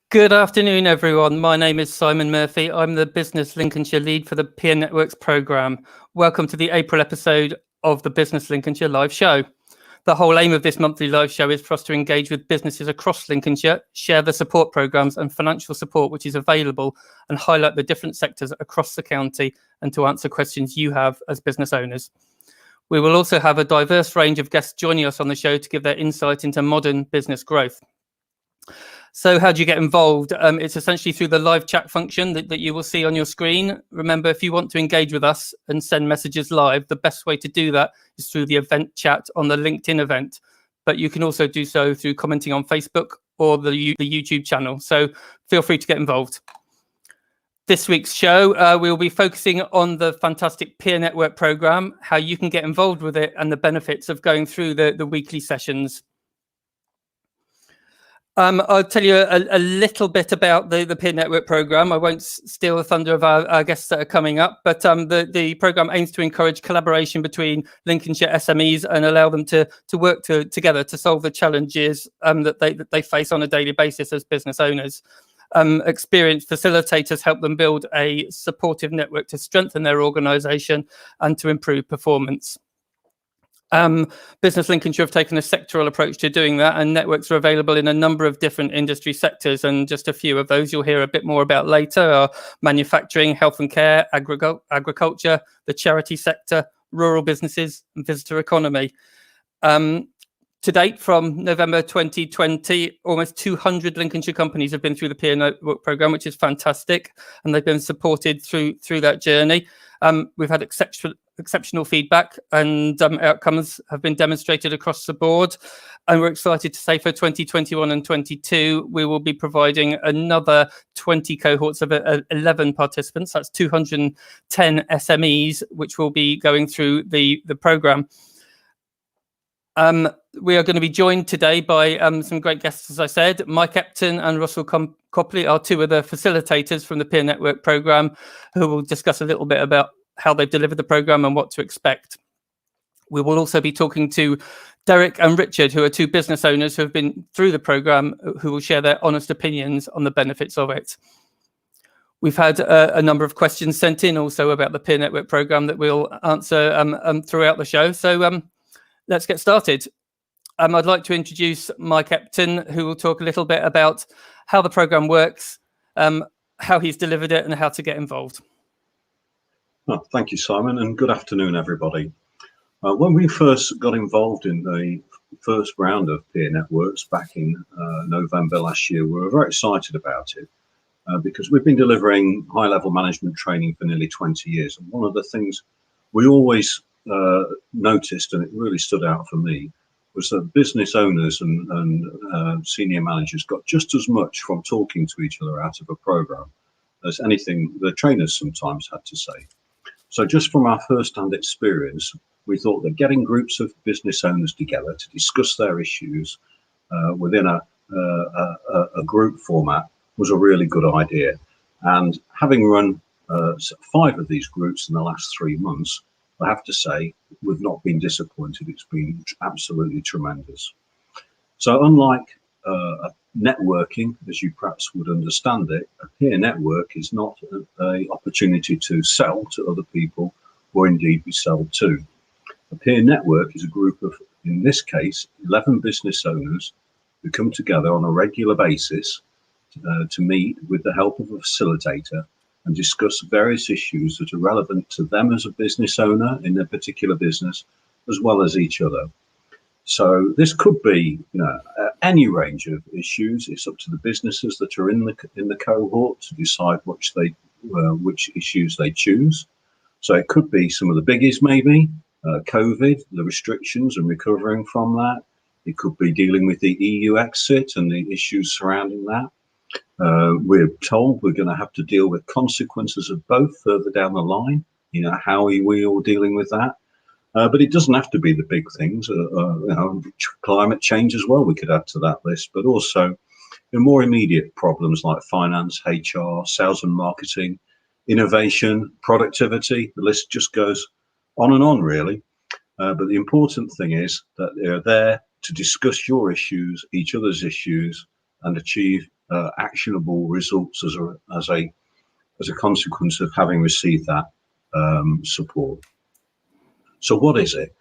Good afternoon, everyone. My name is Simon Murphy. I'm the Business Lincolnshire lead for the Peer Networks programme. Welcome to the April episode of the Business Lincolnshire live show. The whole aim of this monthly live show is for us to engage with businesses across Lincolnshire, share the support programmes and financial support which is available, and highlight the different sectors across the county and to answer questions you have as business owners. We will also have a diverse range of guests joining us on the show to give their insight into modern business growth. So how do you get involved? It's essentially through the live chat function that you will see on your screen. Remember, if you want to engage with us and send messages live, the best way to do that is through the event chat on the LinkedIn event. But you can also do so through commenting on Facebook or the YouTube channel. So feel free to get involved. This week's show, we'll be focusing on the fantastic Peer Network programme, how you can get involved with it and the benefits of going through the weekly sessions. I'll tell you a little bit about the Peer Network programme. I won't steal the thunder of our guests that are coming up, but the programme aims to encourage collaboration between Lincolnshire SMEs and allow them to work together to solve the challenges that they face on a daily basis as business owners. Experienced facilitators help them build a supportive network to strengthen their organisation and to improve performance. Business Lincolnshire have taken a sectoral approach to doing that, and networks are available in a number of different industry sectors, and just a few of those you'll hear a bit more about later are manufacturing, health and care, agriculture, the charity sector, rural businesses and visitor economy. To date, from November 2020, almost 200 Lincolnshire companies have been through the Peer Network programme, which is fantastic, and they've been supported through that journey. We've had exceptional feedback, and outcomes have been demonstrated across the board. And we're excited to say for 2021 and 22, we will be providing another 20 cohorts of 11 participants. That's 210 SMEs, which will be going through the programme. We are going to be joined today by some great guests, as I said. Mike Epton and Russell Copley are two of the facilitators from the Peer Network programme, who will discuss a little bit about how they've delivered the programme and what to expect. We will also be talking to Derrick and Richard, who are two business owners who have been through the programme, who will share their honest opinions on the benefits of it. We've had a number of questions sent in also about the Peer Network programme that we'll answer throughout the show. So let's get started. I'd like to introduce Mike Epton, who will talk a little bit about how the programme works, how he's delivered it and how to get involved. Well, thank you, Simon, and good afternoon, everybody. When we first got involved in the first round of Peer Networks back in November last year, we were very excited about it because we've been delivering high-level management training for nearly 20 years. And one of the things we always noticed, and it really stood out for me, was that business owners and senior managers got just as much from talking to each other out of a program as anything the trainers sometimes had to say. So just from our first-hand experience, we thought that getting groups of business owners together to discuss their issues within a group format was a really good idea. And having run 5 of these groups in the last 3 months, I have to say, we've not been disappointed. It's been absolutely tremendous. So unlike networking, as you perhaps would understand it, a peer network is not an opportunity to sell to other people or indeed be sold to. A peer network is a group of, in this case, 11 business owners who come together on a regular basis to meet with the help of a facilitator and discuss various issues that are relevant to them as a business owner in their particular business, as well as each other. So this could be, any range of issues. It's up to the businesses that are in the cohort to decide which issues they choose. So it could be some of the biggies, maybe COVID, the restrictions and recovering from that. It could be dealing with the EU exit and the issues surrounding that. We're told we're going to have to deal with consequences of both further down the line. How are we all dealing with that? But it doesn't have to be the big things. Climate change as well, we could add to that list, but also the more immediate problems like finance, HR, sales and marketing, innovation, productivity. The list just goes on and on, really. But the important thing is that they're there to discuss your issues, each other's issues, and achieve actionable results as a consequence of having received that support. So what is it?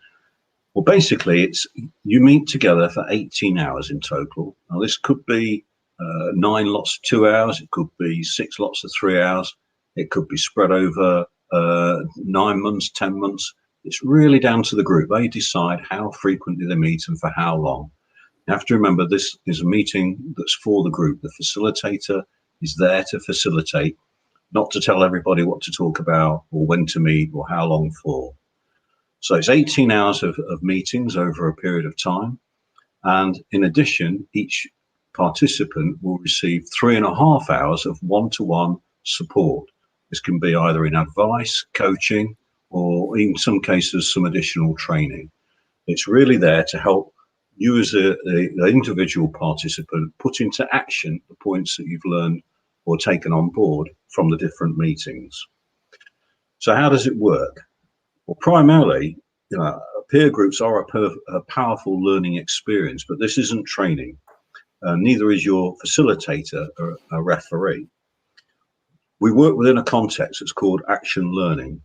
Well, basically, it's you meet together for 18 hours in total. Now, this could be 9 lots of 2 hours. It could be 6 lots of 3 hours. It could be spread over 9 months, 10 months. It's really down to the group. They decide how frequently they meet and for how long. You have to remember, this is a meeting that's for the group. The facilitator is there to facilitate, not to tell everybody what to talk about or when to meet or how long for. So it's 18 hours of meetings over a period of time. And in addition, each participant will receive 3.5 hours of one-to-one support. This can be either in advice, coaching, or in some cases, some additional training. It's really there to help you as the individual participant put into action the points that you've learned or taken on board from the different meetings. So how does it work? Well, primarily, peer groups are a powerful learning experience, but this isn't training. Neither is your facilitator or a referee. We work within a context that's called action learning,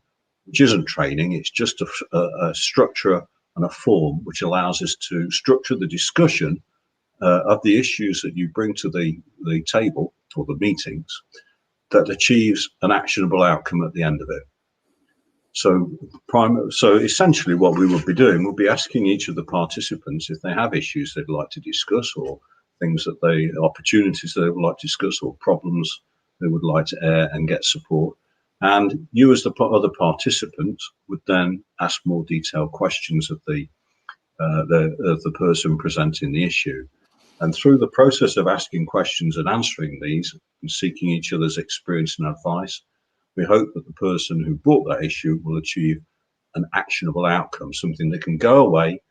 which isn't training. It's just a structure and a form which allows us to structure the discussion of the issues that you bring to the table or the meetings that achieves an actionable outcome at the end of it. So essentially what we would be doing, we'll be asking each of the participants if they have issues they'd like to discuss, or opportunities they would like to discuss, or problems they would like to air and get support. And you as the other participant would then ask more detailed questions of the person presenting the issue. And through the process of asking questions and answering these and seeking each other's experience and advice, we hope that the person who brought that issue will achieve an actionable outcome, something they can go away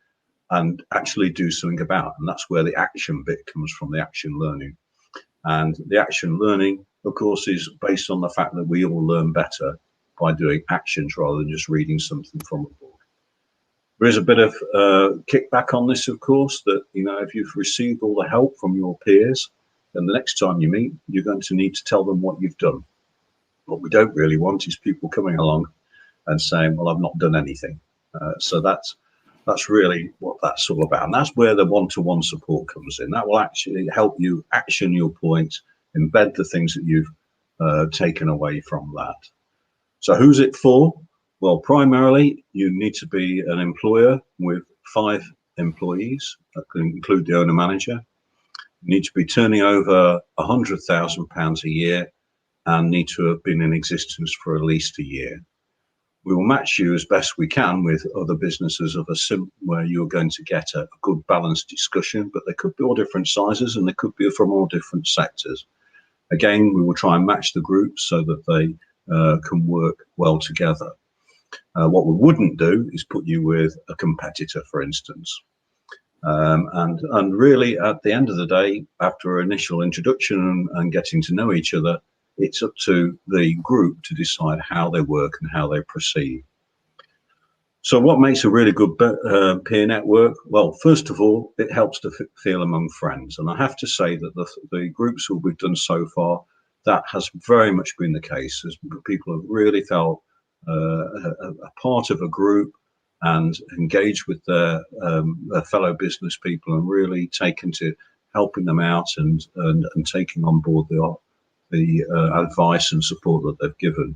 and actually do something about. And that's where the action bit comes from, the action learning. And the action learning, of course, is based on the fact that we all learn better by doing actions rather than just reading something from a book. There is a bit of kickback on this, of course, that, if you've received all the help from your peers, then the next time you meet, you're going to need to tell them what you've done. What we don't really want is people coming along and saying, well, I've not done anything. So that's really what that's all about. And that's where the one-to-one support comes in. That will actually help you action your point, embed the things that you've taken away from that. So who's it for? Well, primarily, you need to be an employer with 5 employees. That can include the owner manager. You need to be turning over £100,000 a year and need to have been in existence for at least a year. We will match you as best we can with other businesses of where you're going to get a good balanced discussion, but they could be all different sizes and they could be from all different sectors. Again, we will try and match the groups so that they can work well together. What we wouldn't do is put you with a competitor, for instance. And really, at the end of the day, after our initial introduction and getting to know each other, it's up to the group to decide how they work and how they proceed. So what makes a really good peer network? Well, first of all, it helps to feel among friends. And I have to say that the groups that we've done so far, that has very much been the case, as people have really felt a part of a group and engaged with their fellow business people and really taken to helping them out and taking on board the advice and support that they've given.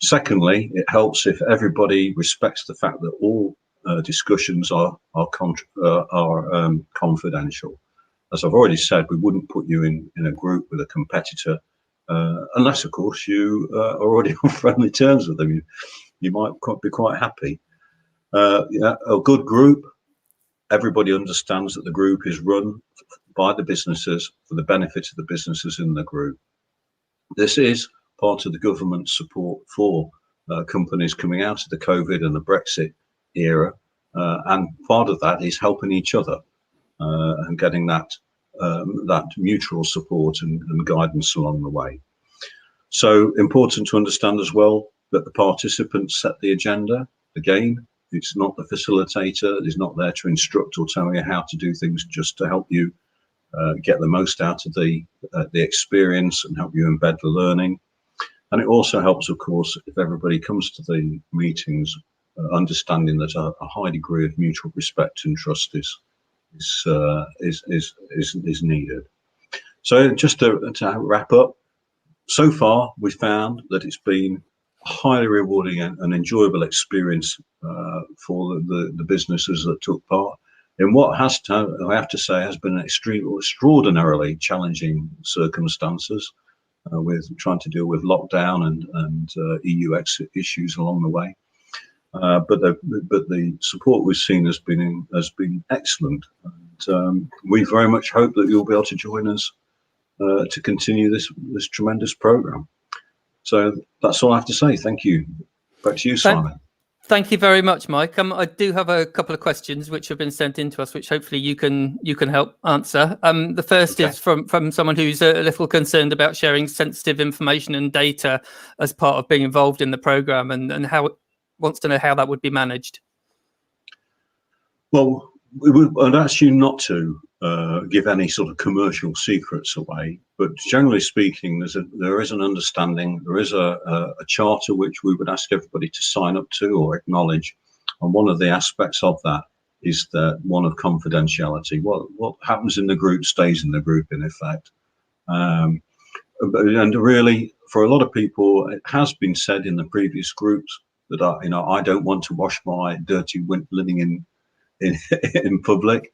Secondly, it helps if everybody respects the fact that all discussions are confidential. As I've already said, we wouldn't put you in a group with a competitor unless, of course, you are already on friendly terms with them. You might be quite happy. A good group, everybody understands that the group is run by the businesses for the benefit of the businesses in the group. This is part of the government support for companies coming out of the COVID and the Brexit era. And part of that is helping each other and getting that mutual support and guidance along the way. So important to understand as well that the participants set the agenda. Again, it's not the facilitator. It's not there to instruct or tell you how to do things, just to help you get the most out of the experience and help you embed the learning. And it also helps, of course, if everybody comes to the meetings understanding that a high degree of mutual respect and trust is needed. So just to wrap up, so far we found that it's been a highly rewarding and enjoyable experience for the businesses that took part in what I have to say has been extraordinarily challenging circumstances, with trying to deal with lockdown and EU exit issues along the way. But the support we've seen has been excellent, and we very much hope that you'll be able to join us to continue this tremendous program. So that's all I have to say. Thank you. Back to you, Simon. Thank you very much, Mike. I do have a couple of questions which have been sent in to us, which hopefully you can help answer. The first is from someone who's a little concerned about sharing sensitive information and data as part of being involved in the program, and wants to know how that would be managed. Well, I'd ask you not to give any sort of commercial secrets away, but generally speaking, there is an understanding, there is a charter which we would ask everybody to sign up to or acknowledge, and one of the aspects of that is the one of confidentiality. What happens in the group stays in the group, in effect. And really, for a lot of people, it has been said in the previous groups that I don't want to wash my dirty linen in public,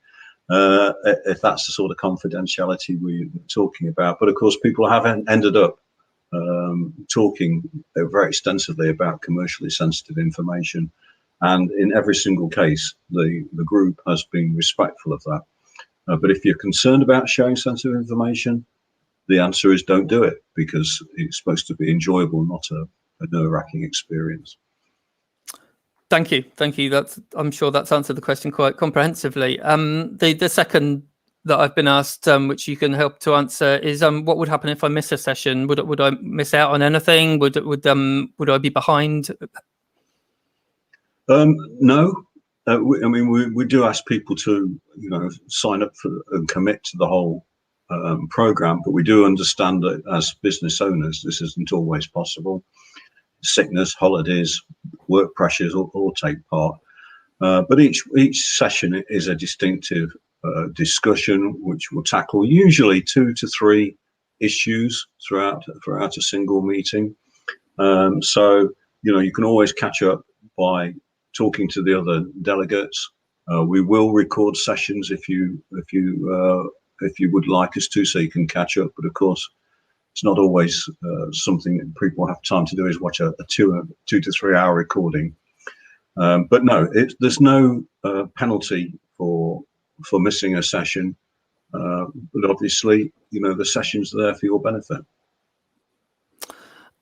if that's the sort of confidentiality we're talking about. But of course, people have ended up talking very extensively about commercially sensitive information, and in every single case, the group has been respectful of that. But if you're concerned about sharing sensitive information, the answer is don't do it, because it's supposed to be enjoyable, not a nerve-wracking experience. Thank you. I'm sure that's answered the question quite comprehensively. The second that I've been asked, which you can help to answer, is what would happen if I miss a session? Would I miss out on anything? Would I be behind? No. We do ask people to sign up for and commit to the whole program, but we do understand that as business owners, this isn't always possible. Sickness, holidays, work pressures all take part, but each session is a distinctive discussion which will tackle usually 2 to 3 issues throughout a single meeting. So you can always catch up by talking to the other delegates. We will record sessions if you would like us to, so you can catch up. But of course, it's not always something that people have time to do, is watch a 2 to 3 hour recording. But no, there's no penalty for missing a session. But obviously, the session's there for your benefit.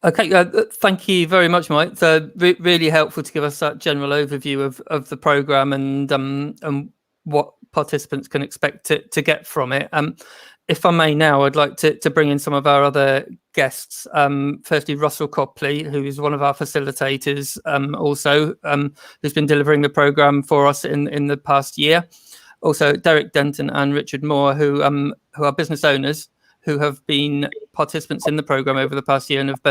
Okay, thank you very much, Mike. It's really helpful to give us that general overview of the programme and what participants can expect to get from it. If I may now, I'd like to bring in some of our other guests. Firstly, Russell Copley, who is one of our facilitators, who's been delivering the programme for us in the past year. Also, Derrick Denton and Richard Moore, who are business owners who have been participants in the programme over the past year and have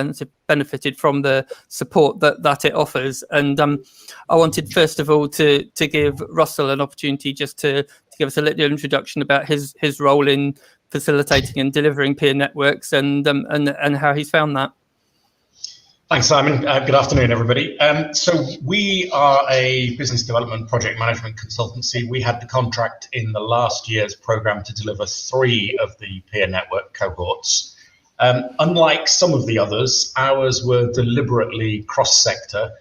benefited from the support that it offers. And I wanted, first of all, to give Russell an opportunity just to give us a little introduction about his role in facilitating and delivering peer networks and how he's found that. Thanks, Simon. Good afternoon, everybody. So we are a business development project management consultancy. We had the contract in the last year's programme to deliver 3 of the peer network cohorts. Unlike some of the others, ours were deliberately cross-sector,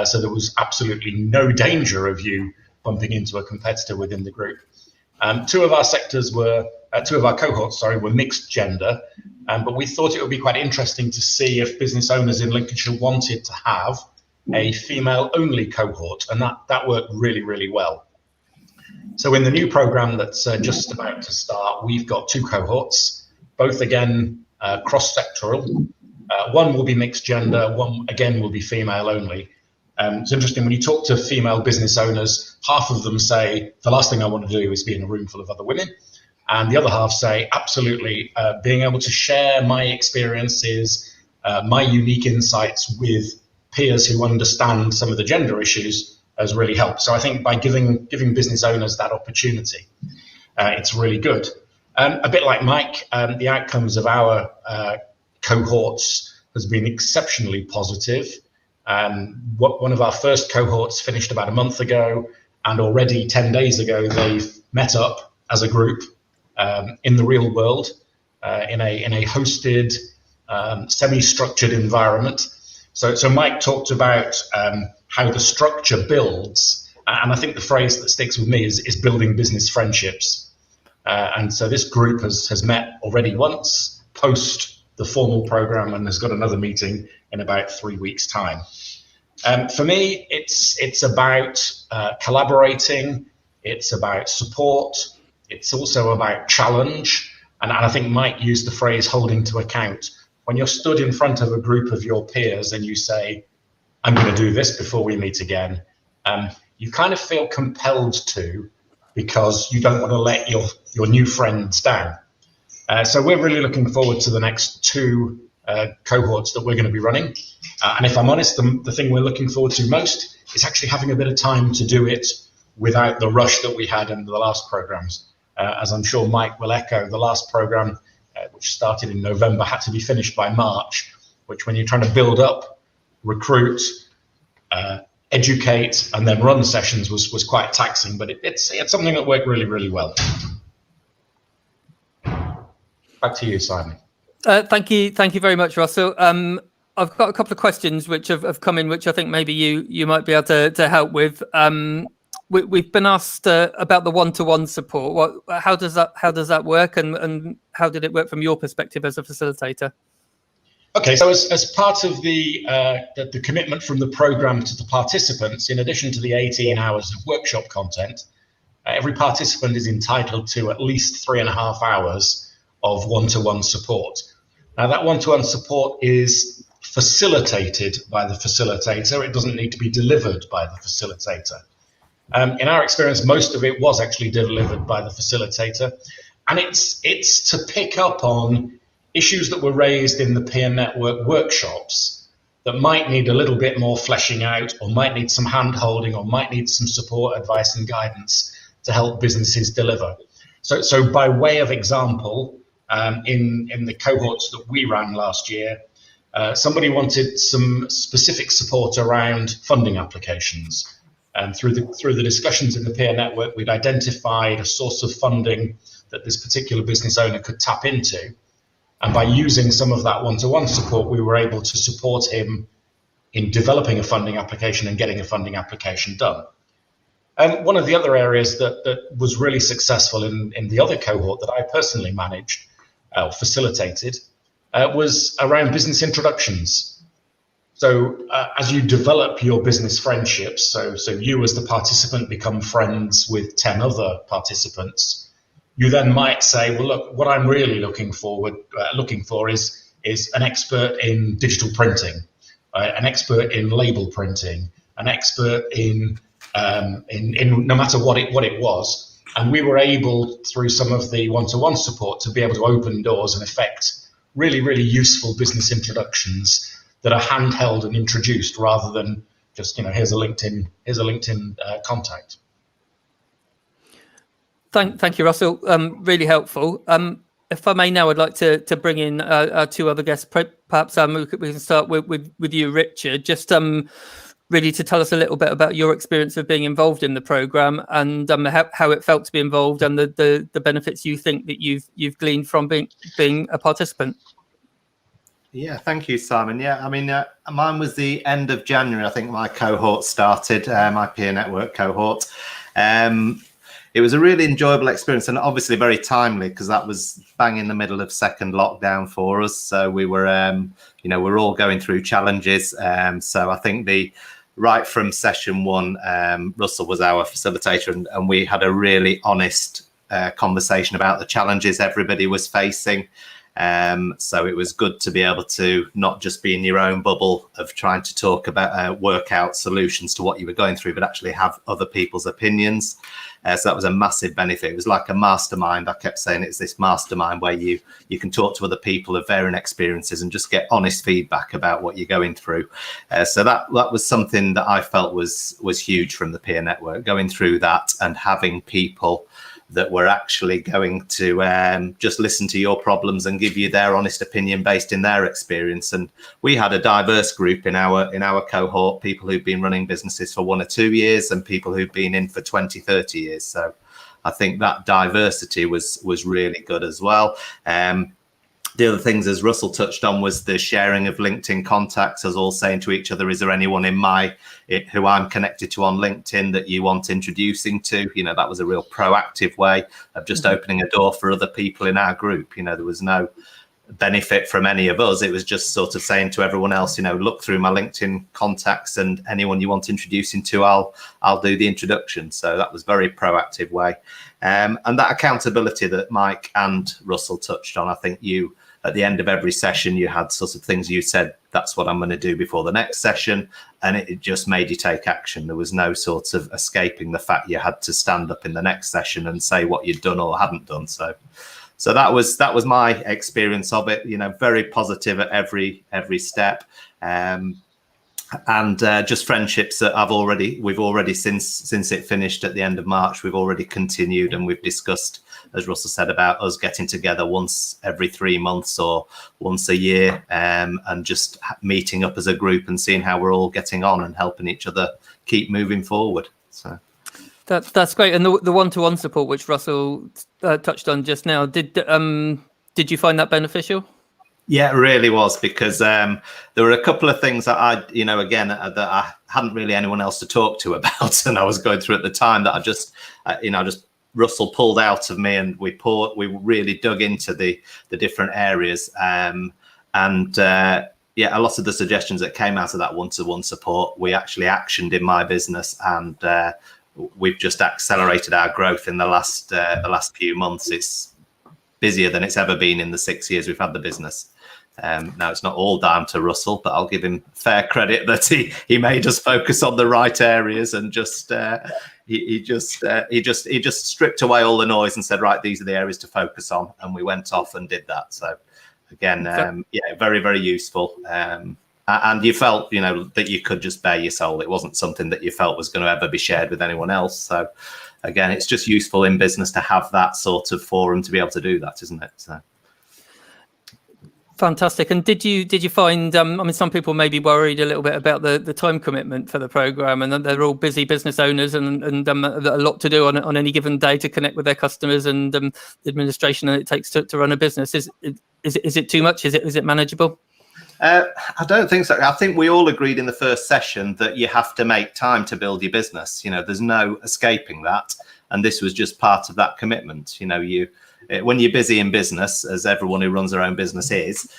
so there was absolutely no danger of you bumping into a competitor within the group. 2 of our cohorts were mixed gender, but we thought it would be quite interesting to see if business owners in Lincolnshire wanted to have a female-only cohort, and that worked really, really well. So in the new programme that's just about to start, we've got 2 cohorts, both again cross-sectoral. One will be mixed gender, one again will be female-only. It's interesting, when you talk to female business owners, half of them say, the last thing I want to do is be in a room full of other women. And the other half say, absolutely, being able to share my experiences, my unique insights with peers who understand some of the gender issues has really helped. So I think by giving business owners that opportunity, it's really good. A bit like Mike, the outcomes of our cohorts has been exceptionally positive. One of our first cohorts finished about a month ago, and already 10 days ago, they've met up as a group in the real world, in a hosted, semi-structured environment. So Mike talked about how the structure builds, and I think the phrase that sticks with me is building business friendships. And so this group has met already once post the formal program, and has got another meeting in about 3 weeks' time. For me, it's about collaborating, it's about support, it's also about challenge, and I think Mike used the phrase holding to account. When you're stood in front of a group of your peers and you say, I'm going to do this before we meet again, you kind of feel compelled to, because you don't want to let your new friends down. So we're really looking forward to the next 2 cohorts that we're going to be running. And if I'm honest, the thing we're looking forward to most is actually having a bit of time to do it without the rush that we had in the last programs. As I'm sure Mike will echo, the last program, which started in November, had to be finished by March, which when you're trying to build up, recruit, educate, and then run sessions was quite taxing, but it's something that worked really, really well. Back to you, Simon. Thank you very much, Russell. I've got a couple of questions which have come in, which I think maybe you might be able to help with. We've been asked about the one-to-one support. How does that work, and how did it work from your perspective as a facilitator? Okay, so as part of the commitment from the program to the participants, in addition to the 18 hours of workshop content, every participant is entitled to at least 3.5 hours of one-to-one support. Now, that one-to-one support is facilitated by the facilitator. It doesn't need to be delivered by the facilitator. In our experience, most of it was actually delivered by the facilitator, and it's to pick up on issues that were raised in the peer network workshops that might need a little bit more fleshing out, or might need some hand-holding, or might need some support, advice, and guidance to help businesses deliver. So by way of example, in the cohorts that we ran last year, somebody wanted some specific support around funding applications. And through the discussions in the peer network, we'd identified a source of funding that this particular business owner could tap into. And by using some of that one-to-one support, we were able to support him in developing a funding application and getting a funding application done. And one of the other areas that was really successful in the other cohort that I personally managed, facilitated, was around business introductions. So as you develop your business friendships, so you as the participant become friends with 10 other participants, you then might say, well, look, what I'm really looking for is an expert in digital printing, an expert in label printing, an expert in no matter what it was. And we were able, through some of the one-to-one support, to be able to open doors and effect really, really useful business introductions that are handheld and introduced, rather than just, here's a LinkedIn contact. Thank you, Russell. Really helpful. If I may now, I'd like to bring in our 2 other guests. Perhaps we can start with you, Richard. Just really to tell us a little bit about your experience of being involved in the programme, and how it felt to be involved, and the benefits you think that you've gleaned from being a participant. Yeah, thank you, Simon. Yeah, I mean, mine was the end of January. I think my cohort started, my peer network cohort. It was a really enjoyable experience, and obviously very timely, because that was bang in the middle of second lockdown for us. So we were, we're all going through challenges. So I think right from session 1, Russell was our facilitator, and we had a really honest conversation about the challenges everybody was facing. So it was good to be able to not just be in your own bubble of trying to talk about work out solutions to what you were going through, but actually have other people's opinions. So that was a massive benefit. It was like a mastermind. I kept saying it's this mastermind where you can talk to other people of varying experiences and just get honest feedback about what you're going through. So that was something that I felt was huge from the peer network, going through that and having people that were actually going to just listen to your problems and give you their honest opinion based in their experience. And we had a diverse group in our cohort, people who've been running businesses for 1 or 2 years and people who've been in for 20, 30 years. So I think that diversity was really good as well. The other things, as Russell touched on, was the sharing of LinkedIn contacts, us all saying to each other, is there anyone who I'm connected to on LinkedIn that you want introducing to? You know, that was a real proactive way of just opening a door for other people in our group. You know, there was no benefit from any of us. It was just sort of saying to everyone else, you know, look through my LinkedIn contacts and anyone you want introducing to, I'll do the introduction. So that was a very proactive way. And that accountability that Mike and Russell touched on, I think at the end of every session, you had sort of things you said, that's what I'm going to do before the next session. And it just made you take action. There was no sort of escaping the fact you had to stand up in the next session and say what you'd done or hadn't done. So that was my experience of it, you know, very positive at every step. And just friendships that we've already since it finished at the end of March, we've already continued, and we've discussed, as Russell said, about us getting together once every 3 months or once a year, and just meeting up as a group and seeing how we're all getting on and helping each other keep moving forward. So that's great. And the one-to-one support, which Russell touched on just now, did you find that beneficial? Yeah, it really was, because there were a couple of things that that I hadn't really anyone else to talk to about, and I was going through at the time that I just Russell pulled out of me, and we really dug into the different areas, a lot of the suggestions that came out of that one-to-one support we actually actioned in my business, and we've just accelerated our growth in the last few months. It's busier than it's ever been in the 6 years we've had the business. Now it's not all down to Russell, but I'll give him fair credit that he made us focus on the right areas, and he just stripped away all the noise and said, right, these are the areas to focus on, and we went off and did that. So again, very, very useful. And you felt, that you could just bare your soul. It wasn't something that you felt was going to ever be shared with anyone else. So again, it's just useful in business to have that sort of forum to be able to do that, isn't it? So. Fantastic. And did you find, some people may be worried a little bit about the time commitment for the program, and that they're all busy business owners and a lot to do on any given day to connect with their customers, and the administration that it takes to run a business. Is it too much? Is it manageable? I don't think so. I think we all agreed in the first session that you have to make time to build your business. There's no escaping that. And this was just part of that commitment. When you're busy in business, as everyone who runs their own business is,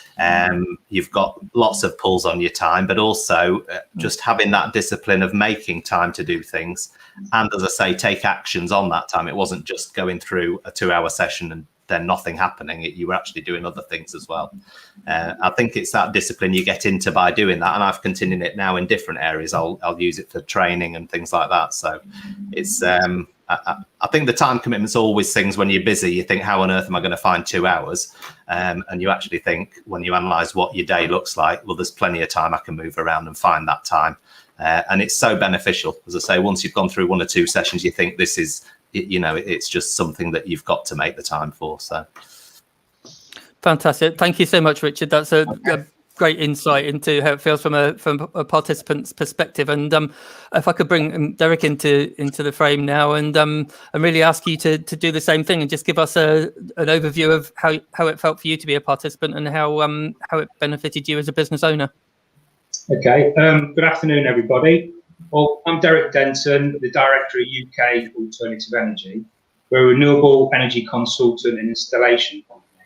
you've got lots of pulls on your time, but also just having that discipline of making time to do things. And as I say, take actions on that time. It wasn't just going through a 2-hour session and then nothing happening. You were actually doing other things as well. I think it's that discipline you get into by doing that, and I've continued it now in different areas. I'll use it for training and things like that. So it's I think the time commitment's always things when you're busy. You think, how on earth am I going to find 2 hours? And you actually think, when you analyse what your day looks like, well, there's plenty of time I can move around and find that time. And it's so beneficial. As I say, once you've gone through 1 or 2 sessions, you think this is, it's just something that you've got to make the time for. So fantastic. Thank you so much, Richard. That's a great insight into how it feels from a participant's perspective. And if I could bring Derrick into the frame now, and really ask you to do the same thing and just give us an overview of how it felt for you to be a participant, and how it benefited you as a business owner. Okay. Good afternoon, everybody. Well, I'm Derrick Denton, the Director of UK Alternative Energy. We're a renewable energy consultant and installation company.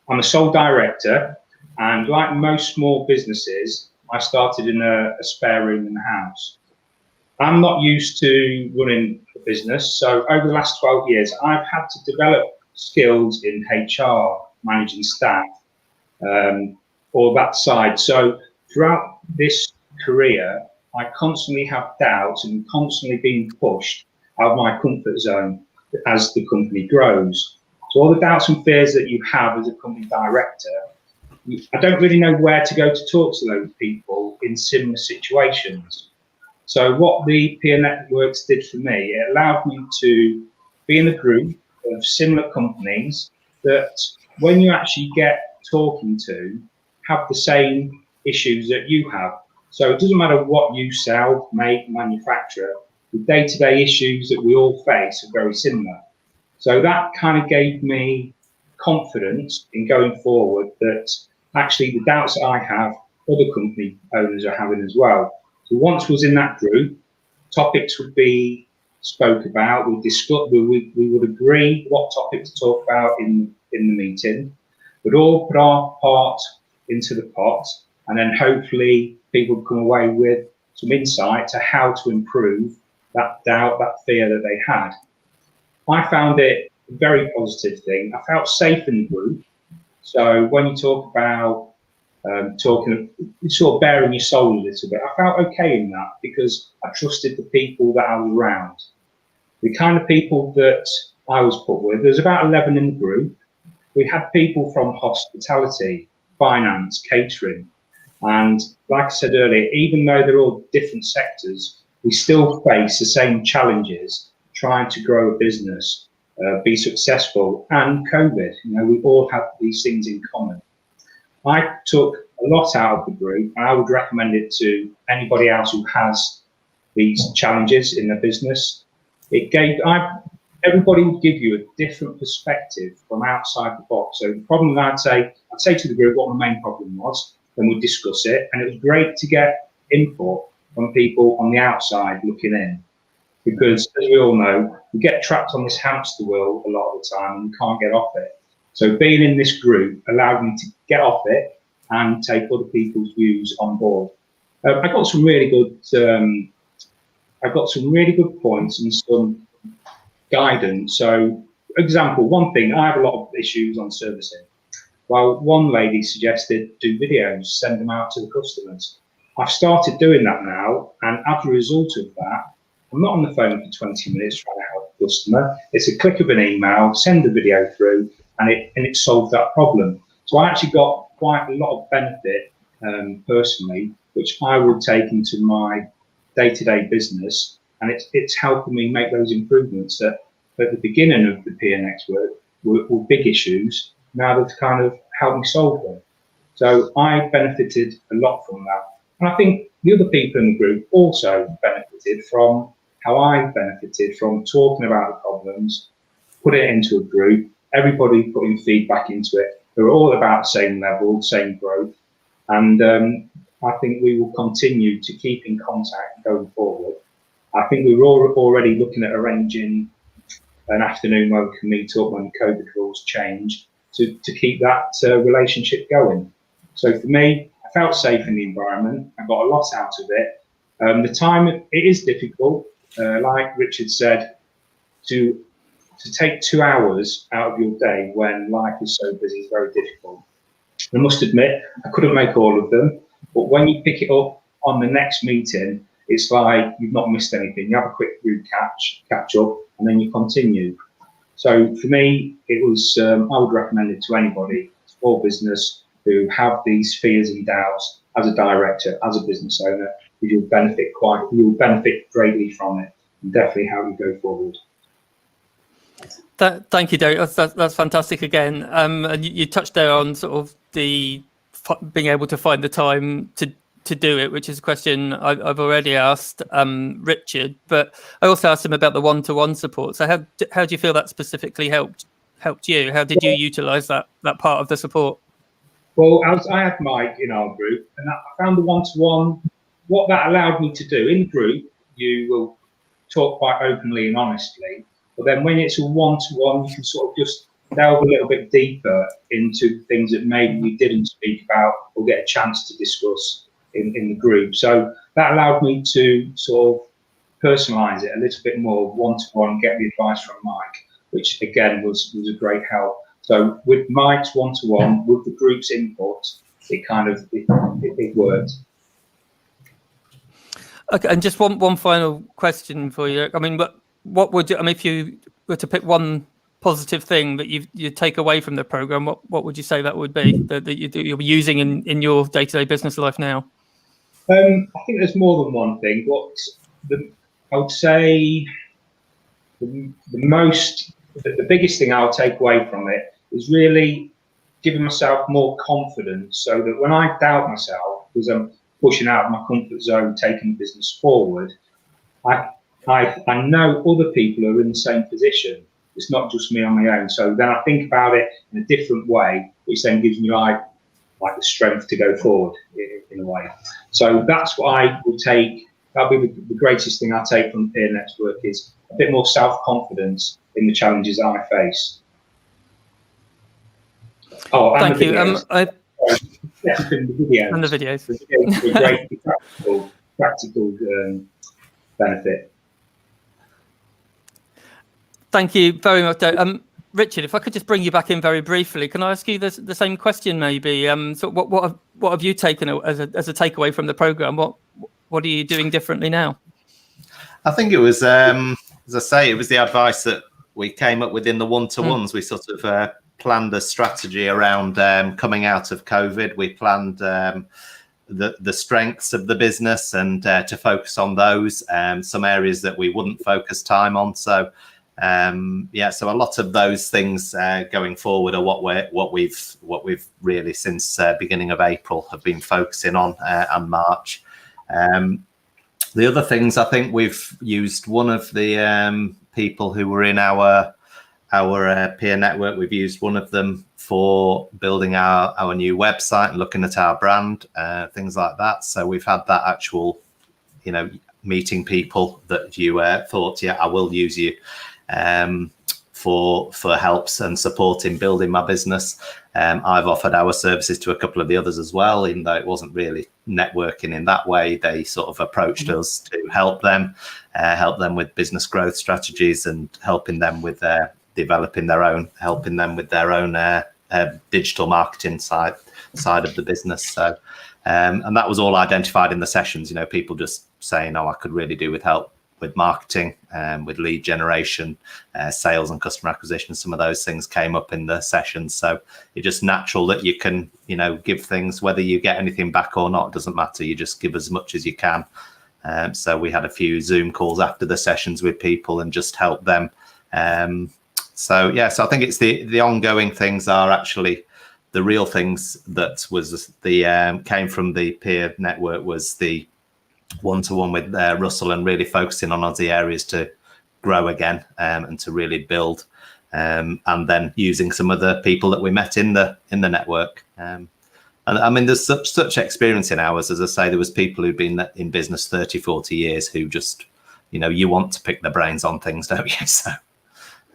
I'm a sole director, and like most small businesses, I started in a spare room in the house. I'm not used to running a business, so over the last 12 years, I've had to develop skills in HR, managing staff, or that side. So throughout this career, I constantly have doubts and constantly being pushed out of my comfort zone as the company grows. So all the doubts and fears that you have as a company director, I don't really know where to go to talk to those people in similar situations. So what the peer networks did for me, it allowed me to be in a group of similar companies that when you actually get talking to, have the same issues that you have. So it doesn't matter what you sell, make, manufacture, the day-to-day issues that we all face are very similar. So that kind of gave me confidence in going forward that actually the doubts that I have, other company owners are having as well. So once I was in that group, topics would be spoke about, we'd discuss, we would agree what topic to talk about in the meeting. We'd all put our part into the pot, and then hopefully people would come away with some insight to how to improve that doubt, that fear that they had. I found it a very positive thing. I felt safe in the group. So when you talk about talking, sort of bearing your soul a little bit, I felt okay in that because I trusted the people that I was around. The kind of people that I was put with, there's about 11 in the group. We had people from hospitality, finance, catering. And like I said earlier, even though they're all different sectors, we still face the same challenges trying to grow a business, be successful, and COVID. You know, we all have these things in common. I took a lot out of the group, and I would recommend it to anybody else who has these challenges in their business. Everybody would give you a different perspective from outside the box. So the problem that I'd say to the group what my main problem was, then we'd discuss it. And it was great to get input from people on the outside looking in. Because as we all know, we get trapped on this hamster wheel a lot of the time and we can't get off it. So being in this group allowed me to get off it and take other people's views on board. I got some really good points and some guidance. So, for example, one thing, I have a lot of issues on servicing. Well, one lady suggested do videos, send them out to the customers. I've started doing that now, and as a result of that, I'm not on the phone for 20 minutes trying to help the customer. It's a click of an email, send the video through, and it solved that problem. So I actually got quite a lot of benefit personally, which I will take into my day-to-day business, and it's helping me make those improvements that at the beginning of the PNX work were big issues. Now they've kind of helped me solve them. So I benefited a lot from that. And I think the other people in the group also benefited from how I benefited from talking about the problems, put it into a group, everybody putting feedback into it. They were all about the same level, same growth. And I think we will continue to keep in contact going forward. I think we were already looking at arranging an afternoon where we can meet up when COVID rules change to keep that relationship going. So for me, I felt safe in the environment. I got a lot out of it. The time, it is difficult, like Richard said, to take 2 hours out of your day when life is so busy is very difficult. I must admit, I couldn't make all of them, but when you pick it up on the next meeting, it's like you've not missed anything. You have a quick group catch up, and then you continue. So for me, it was, I would recommend it to anybody, small business, who have these fears and doubts as a director, as a business owner, you'll benefit greatly from it, and definitely how you go forward. Thank you, Derrick. That's fantastic again. And you touched there on sort of the being able to find the time to do it, which is a question I've already asked Richard, but I also asked him about the one-to-one support. So how do you feel that specifically helped you? How did you utilise that part of the support? Well, I had Mike in our group, and I found the one-to-one. What that allowed me to do in the group, you will talk quite openly and honestly, but then when it's a one-to-one, you can sort of just delve a little bit deeper into things that maybe we didn't speak about or get a chance to discuss in the group. So that allowed me to sort of personalise it a little bit more, one-to-one, get the advice from Mike, which again was a great help. So with Mike's one-to-one, with the group's input, it worked. Okay, and just one final question for you. I mean, what would you, I mean, if you were to pick one positive thing that you take away from the program, what would you say that would be that you're using in your day-to-day business life now? I think there's more than one thing, but I would say the biggest thing I'll take away from it is really giving myself more confidence, so that when I doubt myself, because I'm pushing out of my comfort zone, taking the business forward, I know other people are in the same position. It's not just me on my own. So then I think about it in a different way, which then gives me like the strength to go forward in a way. So that's what I will take. That'll be the greatest thing I take from the peer network, is a bit more self-confidence in the challenges that I face. Oh, and thank you. Yes, the videos. And the videos. The videos are great practical benefit. Thank you very much. Richard, if I could just bring you back in very briefly, can I ask you the same question maybe? So what have you taken as a takeaway from the program? What are you doing differently now? I think it was, as I say, it was the advice that we came up with in the one-to-ones. We sort of planned a strategy around coming out of COVID. We planned the strengths of the business and to focus on those, some areas that we wouldn't focus time on. So so a lot of those things going forward are what we've really since beginning of April have been focusing on, and March. The other things, I think we've used one of the people who were in our peer network. We've used one of them for building our new website and looking at our brand, things like that. So we've had that actual, meeting people that you thought, I will use you for helps and support in building my business. I've offered our services to a couple of the others as well, even though it wasn't really networking in that way. They sort of approached us to help them with business growth strategies and helping them with helping them with their own digital marketing side of the business. So and that was all identified in the sessions, people just saying, I could really do with help with marketing, with lead generation, sales and customer acquisition. Some of those things came up in the sessions. So it's just natural that you can, give things, whether you get anything back or not, doesn't matter. You just give as much as you can. So we had a few Zoom calls after the sessions with people and just help them. So I think it's the ongoing things are actually the real things that was the came from the peer network, was the one-to-one with Russell and really focusing on the areas to grow again and to really build, and then using some of the people that we met in the network. And I mean, there's such experience in ours. As I say, there was people who've been in business 30, 40 years who just, you want to pick their brains on things, don't you? So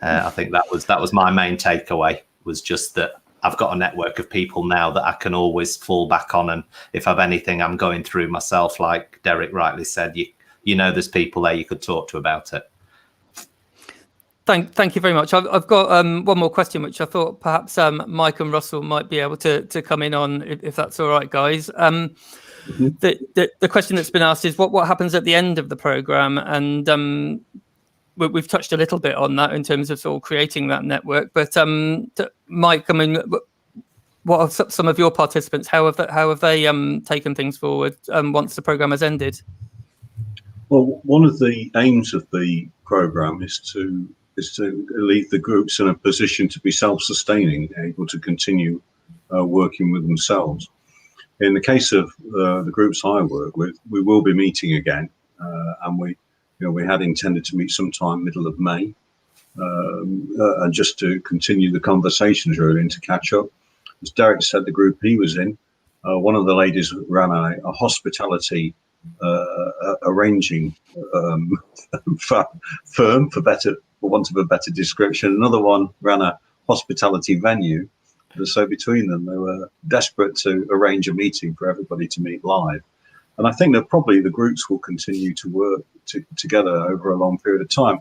I think that was my main takeaway, was just that I've got a network of people now that I can always fall back on. And if I've anything I'm going through myself, like Derrick rightly said, there's people there you could talk to about it. Thank you very much. I've got one more question, which I thought perhaps Mike and Russell might be able to come in on, if that's all right, guys. The question that's been asked is what happens at the end of the program, and we've touched a little bit on that in terms of sort of creating that network. But Mike, I mean, what are some of your participants? How have they taken things forward once the program has ended? Well, one of the aims of the program is to leave the groups in a position to be self-sustaining, able to continue working with themselves. In the case of the groups I work with, we will be meeting again, and we had intended to meet sometime middle of May, and just to continue the conversations really and to catch up. As Derrick said, the group he was in, one of the ladies ran a hospitality arranging firm, for want of a better description. Another one ran a hospitality venue. So between them, they were desperate to arrange a meeting for everybody to meet live. And I think that probably the groups will continue to work together over a long period of time.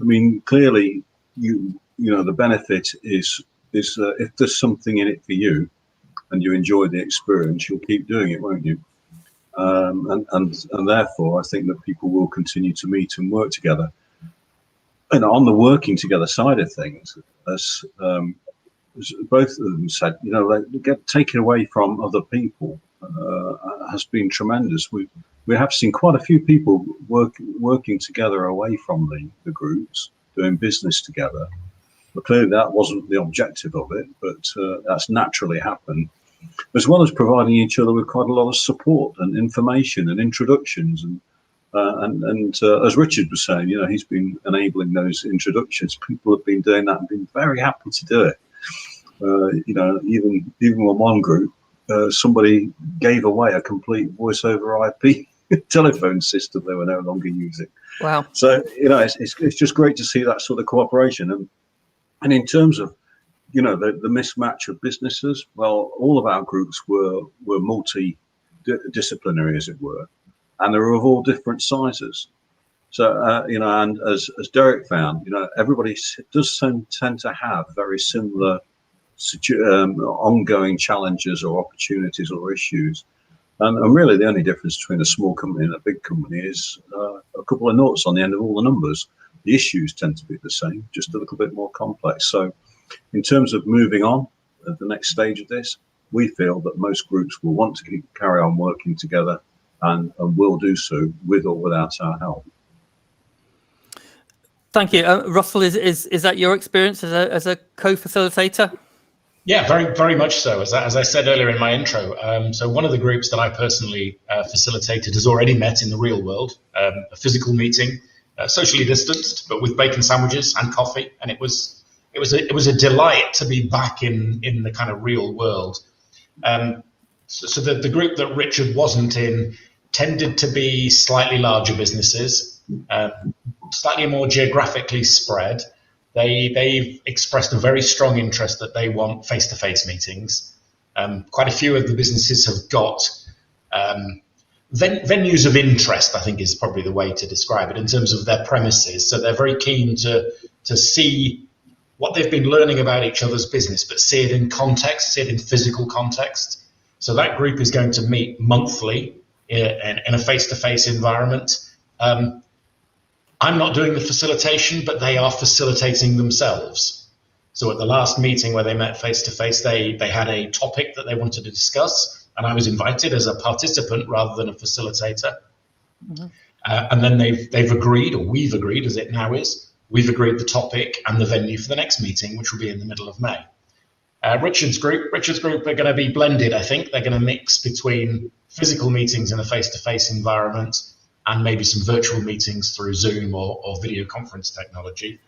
I mean, clearly, the benefit is is if there's something in it for you and you enjoy the experience, you'll keep doing it, won't you? And therefore, I think that people will continue to meet and work together. And on the working together side of things, as both of them said, get taken away from other people has been tremendous. We have seen quite a few people working together away from the groups, doing business together. But clearly that wasn't the objective of it, but that's naturally happened, as well as providing each other with quite a lot of support and information and introductions. And as Richard was saying, he's been enabling those introductions. People have been doing that and been very happy to do it. Even with one group, somebody gave away a complete voice over IP telephone system they were no longer using. Wow. So, it's just great to see that sort of cooperation. And in terms of, the mismatch of businesses, well, all of our groups were multidisciplinary, as it were, and they were of all different sizes. So, and as Derrick found, everybody does tend to have very similar ongoing challenges or opportunities or issues. And really the only difference between a small company and a big company is a couple of noughts on the end of all the numbers. The issues tend to be the same, just a little bit more complex. So in terms of moving on at the next stage of this, we feel that most groups will want to carry on working together and will do so with or without our help. Thank you. Russell, is that your experience as a co-facilitator? Yeah, very, very much so. As I said earlier in my intro, so one of the groups that I personally facilitated has already met in the real world, a physical meeting, socially distanced, but with bacon sandwiches and coffee, and it was a delight to be back in the kind of real world. So the group that Richard wasn't in tended to be slightly larger businesses, slightly more geographically spread. They've expressed a very strong interest that they want face-to-face meetings. Quite a few of the businesses have got venues of interest, I think is probably the way to describe it, in terms of their premises. So they're very keen to see what they've been learning about each other's business, but see it in context, see it in physical context. So that group is going to meet monthly in a face-to-face environment. I'm not doing the facilitation, but they are facilitating themselves. So at the last meeting where they met face-to-face, they had a topic that they wanted to discuss, and I was invited as a participant rather than a facilitator. Mm-hmm. And then they've agreed, or we've agreed, as it now is, we've agreed the topic and the venue for the next meeting, which will be in the middle of May. Richard's group are going to be blended, I think. They're going to mix between physical meetings in a face-to-face environment and maybe some virtual meetings through Zoom or video conference technology.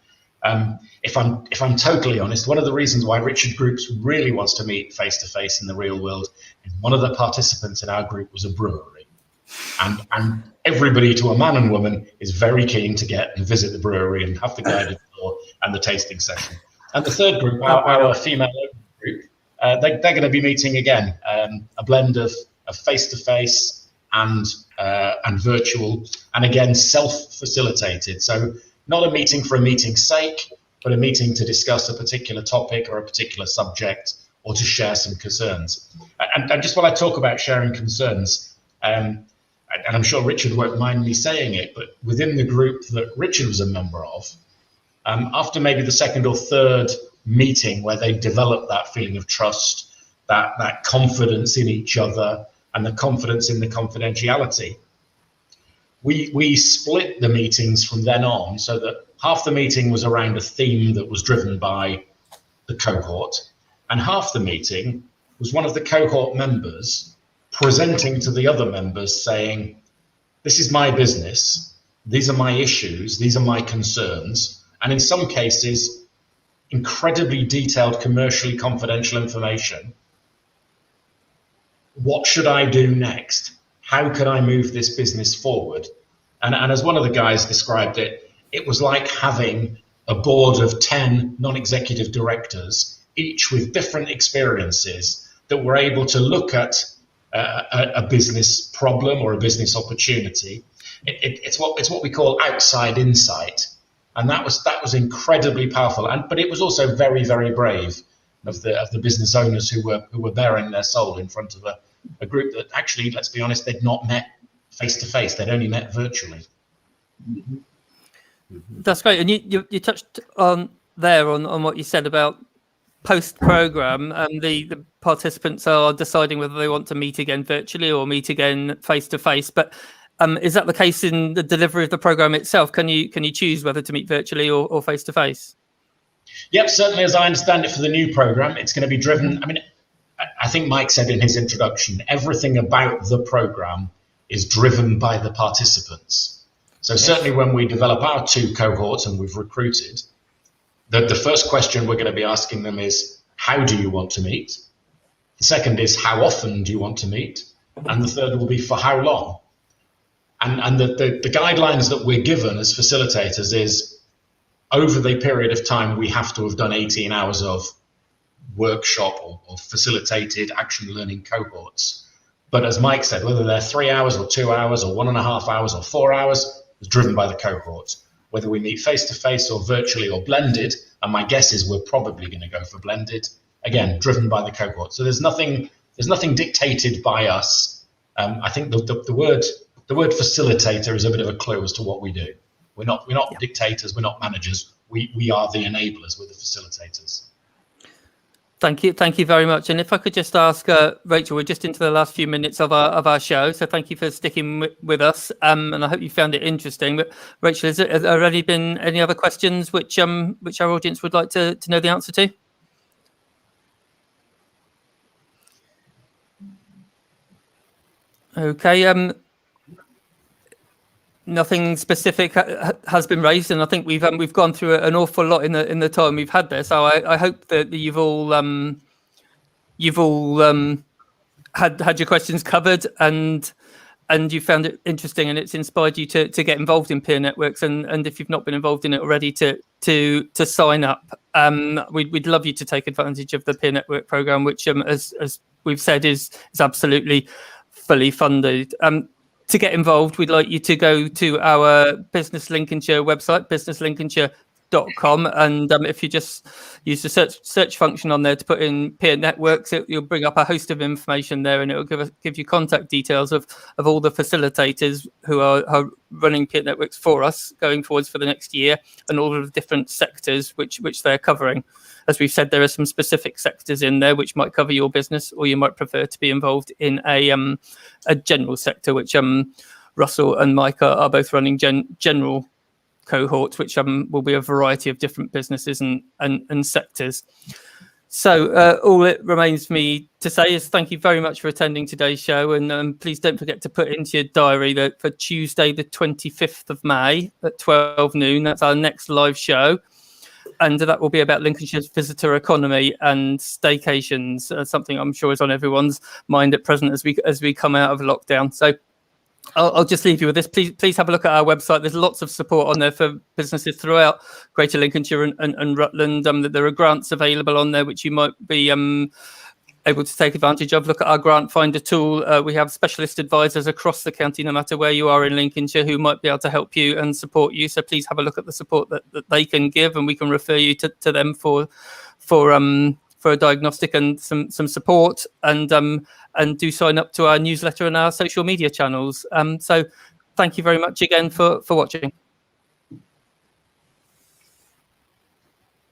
If I'm totally honest, one of the reasons why Richard Groups really wants to meet face-to-face in the real world is one of the participants in our group was a brewery. And everybody, to a man and woman, is very keen to get and visit the brewery and have the guided tour and the tasting session. And the third group, our female group, they're going to be meeting again, a blend of face-to-face and virtual, and again self-facilitated. So not a meeting for a meeting's sake, but a meeting to discuss a particular topic or a particular subject, or to share some concerns. And just while I talk about sharing concerns, and I'm sure Richard won't mind me saying it, but within the group that Richard was a member of, after maybe the second or third meeting where they developed that feeling of trust, that confidence in each other, and the confidence in the confidentiality, we split the meetings from then on, so that half the meeting was around a theme that was driven by the cohort, and half the meeting was one of the cohort members presenting to the other members saying, this is my business, these are my issues, these are my concerns, and in some cases, incredibly detailed commercially confidential information. What should I do next? How can I move this business forward? And as one of the guys described it, it was like having a board of 10 non-executive directors, each with different experiences, that were able to look at a business problem or a business opportunity. It's what we call outside insight. And that was incredibly powerful. But it was also very, very brave. of the business owners who were bearing their soul in front of a group that actually, let's be honest, they'd not met face to face. They'd only met virtually. That's great. And you touched on what you said about post-program, the participants are deciding whether they want to meet again virtually or meet again face to face. But is that the case in the delivery of the program itself? Can you choose whether to meet virtually or face to face? Yep, certainly. As I understand it, for the new program, it's going to be driven. I mean, I think Mike said in his introduction, everything about the program is driven by the participants. So certainly when we develop our 2 cohorts and we've recruited, the first question we're going to be asking them is, how do you want to meet? The second is, how often do you want to meet? And the third will be, for how long? And the guidelines that we're given as facilitators is, over the period of time, we have to have done 18 hours of workshop or facilitated action learning cohorts. But as Mike said, whether they're 3 hours or 2 hours or 1.5 hours or 4 hours is driven by the cohort. Whether we meet face-to-face or virtually or blended, and my guess is we're probably going to go for blended, again, driven by the cohort. So there's nothing dictated by us. I think the word facilitator is a bit of a clue as to what we do. We're not dictators, we're not managers. We are the enablers, we're the facilitators. Thank you very much. And if I could just ask Rachel, we're just into the last few minutes of our show, so thank you for sticking with us. And I hope you found it interesting. But Rachel, has there already been any other questions which our audience would like to know the answer to? Okay. Nothing specific has been raised, and I think we've gone through an awful lot in the time we've had there. So I hope that you've all had your questions covered, and you found it interesting, and it's inspired you to get involved in peer networks. And if you've not been involved in it already, to sign up. We'd love you to take advantage of the peer network program, which as we've said is absolutely fully funded. To get involved, we'd like you to go to our Business Lincolnshire website, businesslincolnshire.com, and if you just use the search function on there to put in peer networks, you'll bring up a host of information there, and it will give you contact details of all the facilitators who are running peer networks for us going forwards for the next year, and all of the different sectors which they're covering. As we've said, there are some specific sectors in there which might cover your business, or you might prefer to be involved in a general sector, which Russell and Mike are both running general cohorts, which will be a variety of different businesses and sectors. So all it remains for me to say is thank you very much for attending today's show, and please don't forget to put into your diary that for Tuesday the 25th of May at 12 noon, that's our next live show. And that will be about Lincolnshire's visitor economy and staycations, something I'm sure is on everyone's mind at present as we come out of lockdown. So I'll just leave you with this. Please have a look at our website. There's lots of support on there for businesses throughout Greater Lincolnshire and Rutland. There are grants available on there which you might be able to take advantage of. Look at our grant finder tool. We have specialist advisors across the county, no matter where you are in Lincolnshire, who might be able to help you and support you. So please have a look at the support that they can give, and we can refer you to them for a diagnostic and some support, and do sign up to our newsletter and our social media channels. So thank you very much again for watching.